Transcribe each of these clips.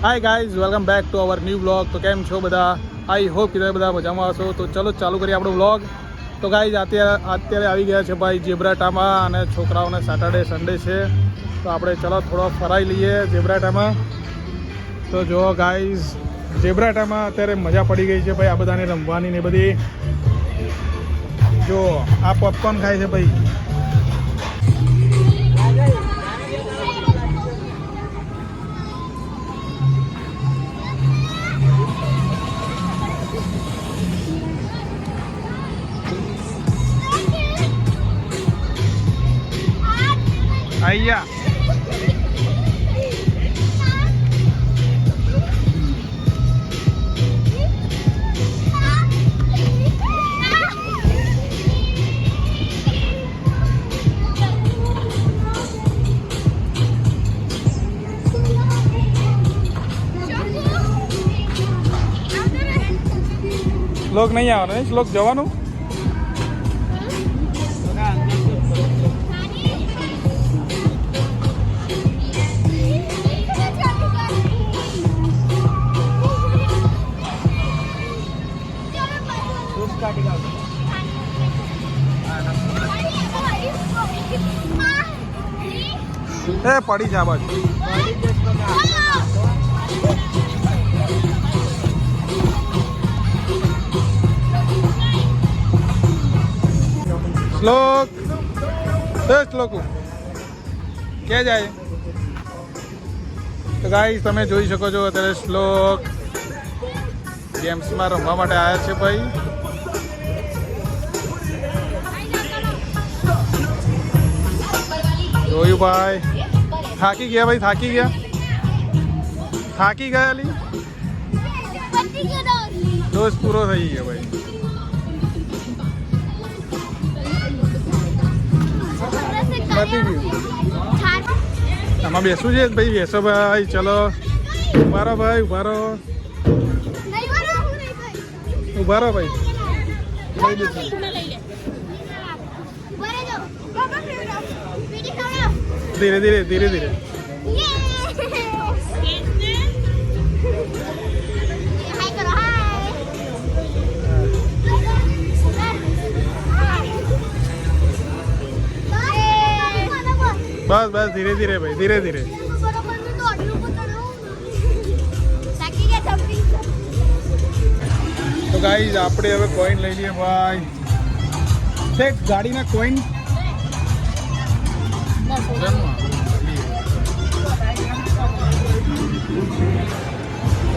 Hi guys, welcome back to our new blog. તો કેમ છો બધા? આઈ હોપ કે તમે બધા મજામાં હશો. તો ચલો ચાલુ કરીએ આપણો બ્લોગ. તો ગાઈઝ અત્યારે આવી ગયા છે ભાઈ ઝેબ્રાટામાં, અને છોકરાઓને સેટરડે સન્ડે છે તો આપણે ચલો થોડો ફરાઈ લઈએ ઝેબ્રાટામાં. તો જો ગાઈઝ, ઝેબ્રાટામાં અત્યારે મજા પડી ગઈ છે ભાઈ આ બધાને રમવાની ને બધી. જો આ પોપકોર્ન ખાય છે ભાઈ. અહીંયા શ્લોક નહીં આવવાનો, શ્લોક જવાનું. એ પડી જા બાજુ. શ્લોક શ્લોક ક્યાં જાય? તો ગાઈસ તમે જોઈ શકો છો અત્યારે શ્લોક ગેમ્સમાં રમવા માટે આવ્યા છે ભાઈ. જોયું ભાઈ, થાકી ગયા ભાઈ, થાકી ગયા અલી. ડોઝ પૂરો થઈ ગયો ભાઈ. પતી ગયું. આમાં બેસવું છે ભાઈ? બેસો ભાઈ, ચલો ઉભા રહો ભાઈ, ઉભા રહો ભાઈ. ધીરે ધીરે ધીરે ધીરે. બસ બસ, ધીરે ધીરે ભાઈ, ધીરે ધીરે. તો ગાઈઝ આપણે હવે કોઈન લઈ લઈએ ભાઈ. સેટ ગાડીના કોઈન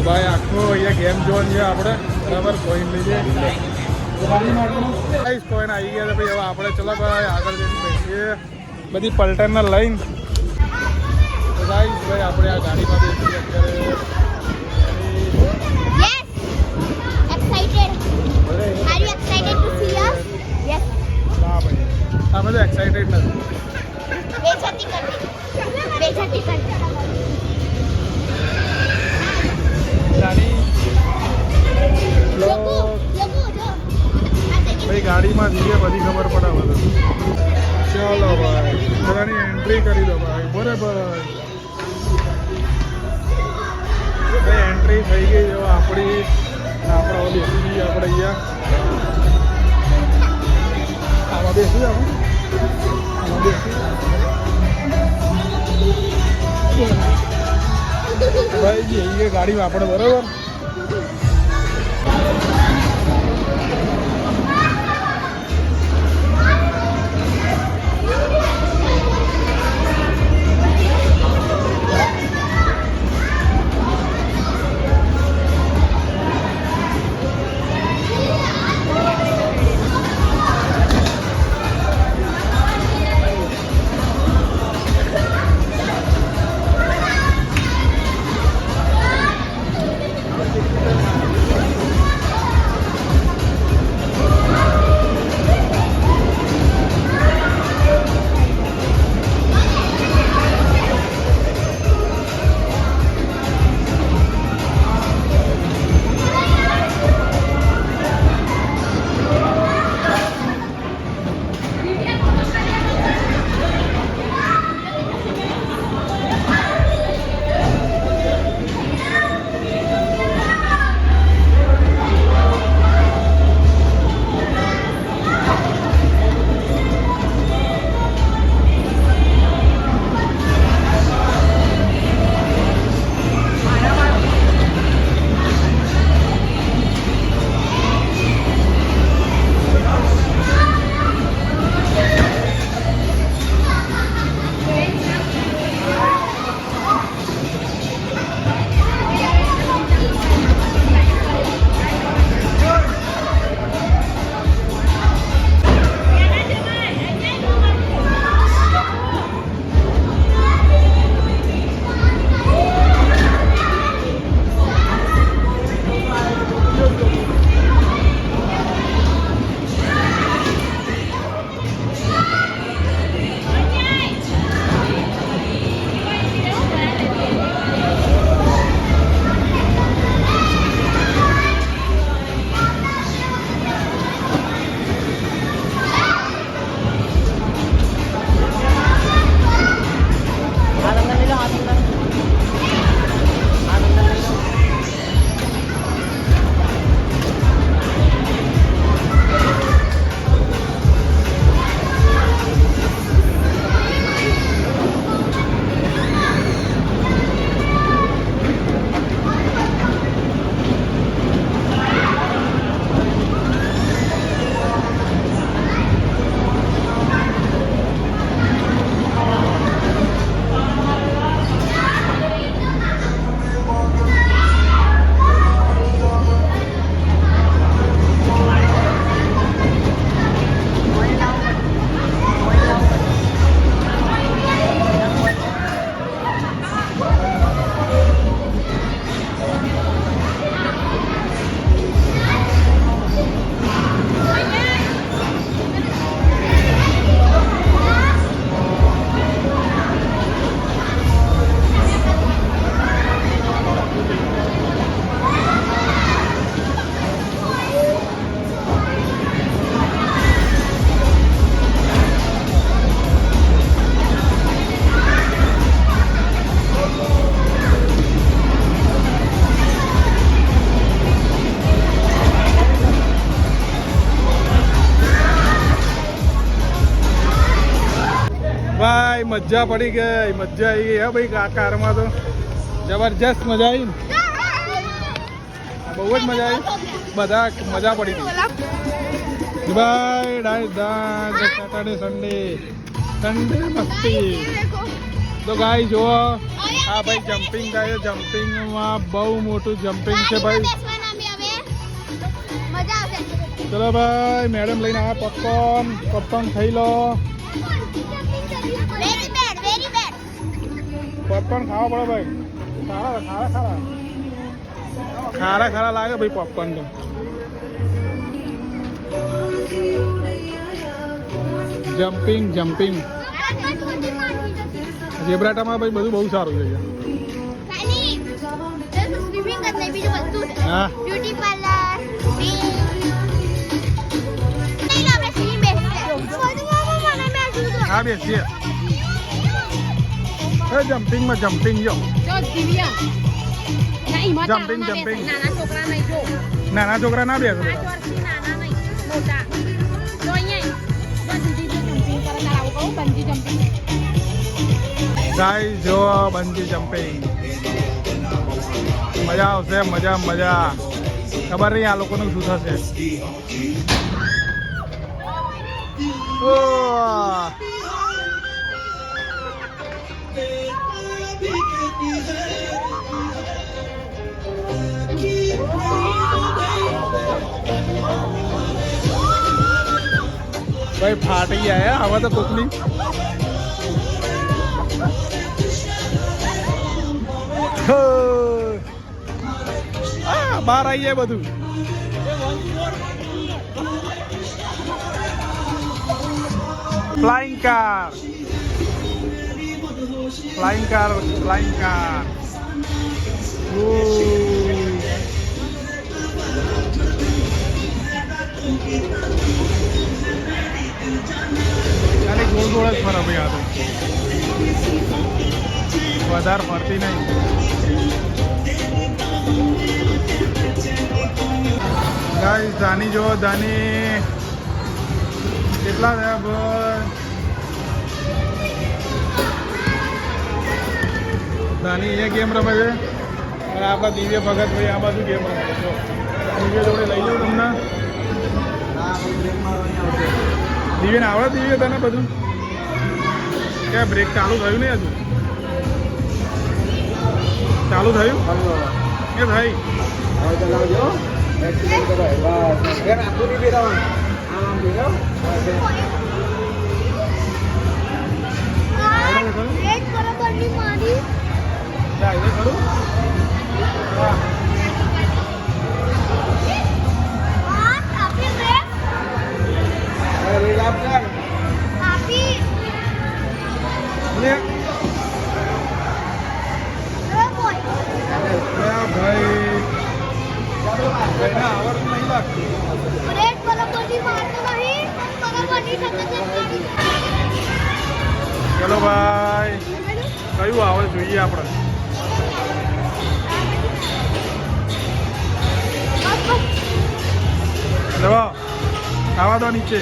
ભાઈ આખો અહીંયા ગેમ જોન છે આપણે. બરાબર, કોઈન લઈએ. કોઈન આવી ગયા છે ભાઈ. હવે આપણે ચલો ભાઈ આગળ જઈને બેસીએ બધી પલટનના લઈને. તો ગાઈસ ભાઈ આપણે આ ગાડીમાં બેસીએ અત્યારે. અમે તો એક્સાઇટેડ નથી. ભાઈ ગાડીમાં જઈએ બધી ખબર પડે બધું. ચાલો ભાઈ, બધાની એન્ટ્રી કરી દો ભાઈ. બરાબર ભાઈ, એન્ટ્રી થઈ ગઈ જો આપણી. આપણે બેસી જઈએ આપણે અહીંયા. આમાં બેસી આમાં બેસી ભાઈ જઈએ ગાડીમાં આપણે. બરાબર, મજા પડી ગઈ, મજા આવી ગઈ. હા ભાઈ, આ કારમાં તો જબરજસ્ત મજા આવી ને, બહુ જ મજા આવી. બધા મજા પડી ગઈ. ભાઈ સેટરડે સન્ડે મસ્તી. તો ગાઈ જુઓ, આ ભાઈ જમ્પિંગ થાય છે. જમ્પિંગમાં બહુ મોટું જમ્પિંગ છે ભાઈ. ચલો ભાઈ, મેડમ લઈને આવ્યા પોપકોર્ન ખાઈ લો. પોપકોર્ન ખાવા પડે ભાઈ, ખારા લાગે ભાઈ પોપકોર્ન તો. જમ્પિંગ ઝેબ્રાટામાં ભાઈ બધું બહુ સારું છે. હા, હા બેસીએ. જમ્પિંગમાં જમ્પિંગ જો જમ્પિંગ નાના છોકરા ના બેસે. ગાઈસ જો બંજી જમ્પિંગ મજા આવશે. મજા ખબર નહીં આ લોકોનું શું થશે. ભાઈ ફાટી આયા હવે તો કોકની. બહાર આવી જાય બધું. ફ્લાઇંગ કાર ખાલી ગોળ જ ફરે ભાઈ. આ તો વધારે ફરતી નહીં. ગાઈસ દાની જો દાની કેટલા થયા ભાઈ. દાની એ ગેમ રમે છે અને આપણા દિવ્ય ભગત ભાઈ આ બાજુ ગેમ રમે છે. દિવ્ય જોડે લઈ જાઉં તમને. દિવ્યને આવડે? દિવ્ય તને બધું ક્યાં બ્રેક ચાલુ થયું નહીં હજુ? ચાલુ થયું કે થઈ? ચલો ભાઈ, કયું આવે જોઈએ આપણે? ચલો આવા દો નીચે.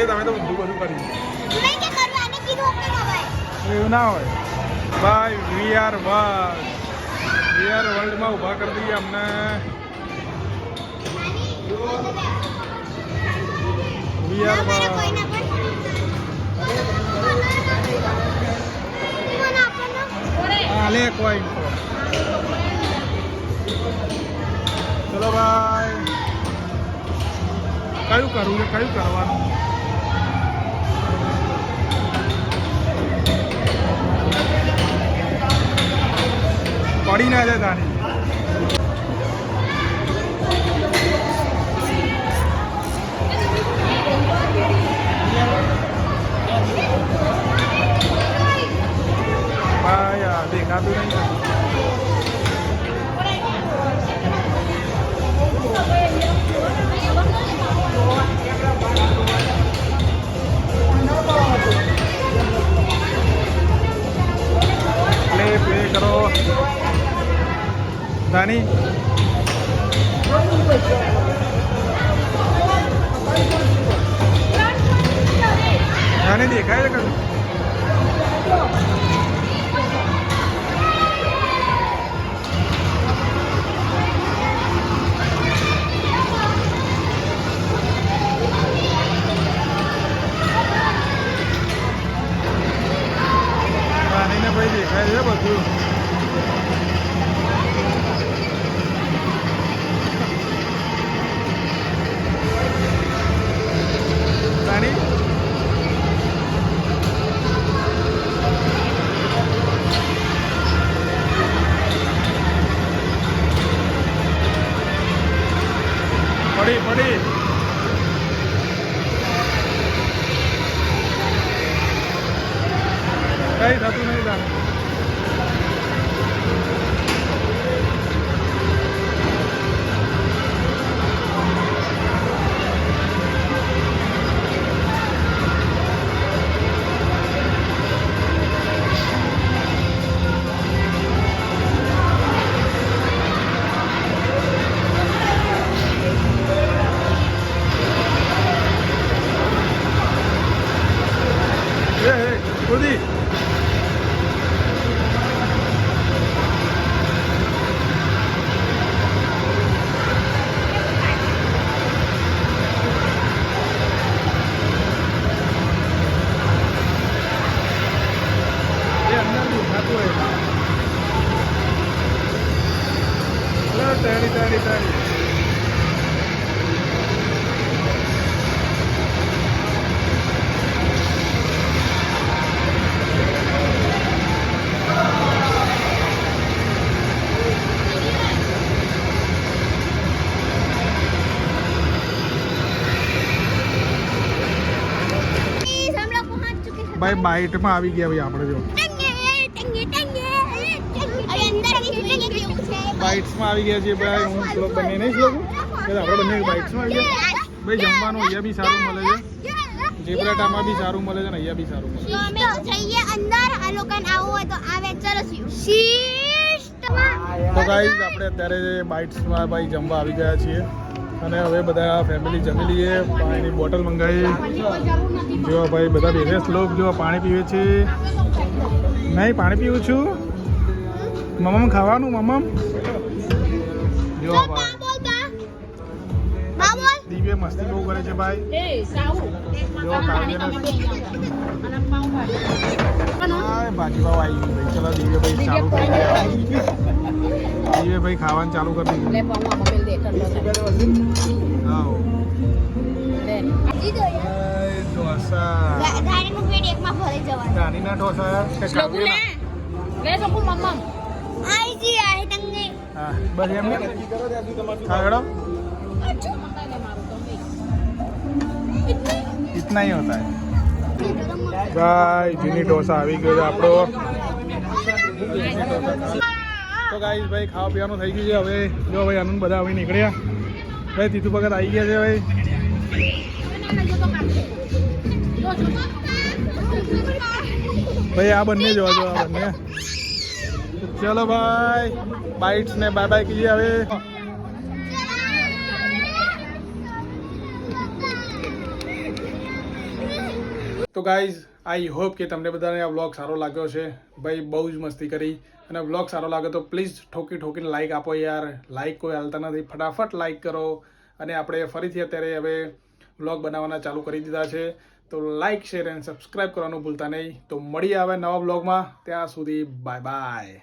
તમે તો બધું કરી એવું ના હોય ભાઈ. વીઆર વર્લ્ડમાં ઊભા કરી દઈએ અમને. વીઆર લે કોઈ. ચલો ભાઈ, કયું કરવું છે, કયું કરવાનું? પડી ના જાય તાની. ભાઈ દેખાતું નહીં. પ્લે કરો દાની. દેખાય છે કશું? રાણીને ભાઈ દેખાય છે બધું. રાણી પડી પડી. કઈ થતું નહીં રાણી. કુદી. એ અંદર દેખાતું હોય. તારી તારી તારી. ભાઈ બાઇટમાં આવી ગયા ભાઈ આપણે જો બાઇટ્સમાં આવી ગયા છે ભાઈ. હું શ્લોક બંને નહીં શ્લોક આપણે બંને બાઇટ્સમાં આવી ગયા ભાઈ. જમવાનું અહીંયા બી સારું મળે છે, ઝેબ્રાટામાં બી સારું મળે છે ને અહીંયા બી સારું મળે છે. તો ગાઈઝ આપણે અત્યારે બાઇટ્સમાં ભાઈ જમવા આવી ગયા છીએ અને હવે બધા ફેમિલી જમી લઈએ. પાણીની બોટલ મંગાવી. જો ભાઈ બધા બેસે શ્લોક જો પાણી પીવે છે. નહીં પાણી પીવું છું. મમ્મ ખાવાનું મમ્મ. જો ભાઈ દિવ્ય મસ્તી બહુ કરે છે ભાઈ. જો ભાજી ભાવ આવી ગઈ ભાઈ. ચલો દિવ્ય ભાઈ ચાલુ કરી ગયા. દિવ્ય ભાઈ ખાવાનું ચાલુ કરી દીધું. રાણીના ઢોસા બસ એમ इतना ही होता है भाई. जीनी ढोसा આવી ગયો છે આપણો. તો ગાઈસ ભાઈ ખાવા પીવાનું થઈ ગયું છે. હવે જો ભાઈ આનંદ બધા હવે નીકળ્યા. ભાઈ તીતુ ભગત આવી ગયા છે ભાઈ. ભાઈ આ બંને જોવા જો આ બંને. ચલો ભાઈ બાઇટ્સ ને બાય બાય કીજીએ હવે. તો ગાઈઝ આઈ હોપ કે તમને બધાને આ વ્લોગ સારો લાગ્યો છે ભાઈ. બહુ જ મસ્તી કરી અને વ્લોગ સારો લાગે તો પ્લીઝ ઠોકીને લાઈક આપો યાર. લાઈક કોઈ હાલતા નથી, ફટાફટ લાઈક કરો. અને આપણે ફરીથી અત્યારે હવે વ્લોગ બનાવવાના ચાલુ કરી દીધા છે. તો લાઈક શેર અને સબસ્ક્રાઈબ કરવાનું ભૂલતા નહીં. તો મળીએ હવે નવા વ્લોગમાં. ત્યાં સુધી બાય બાય.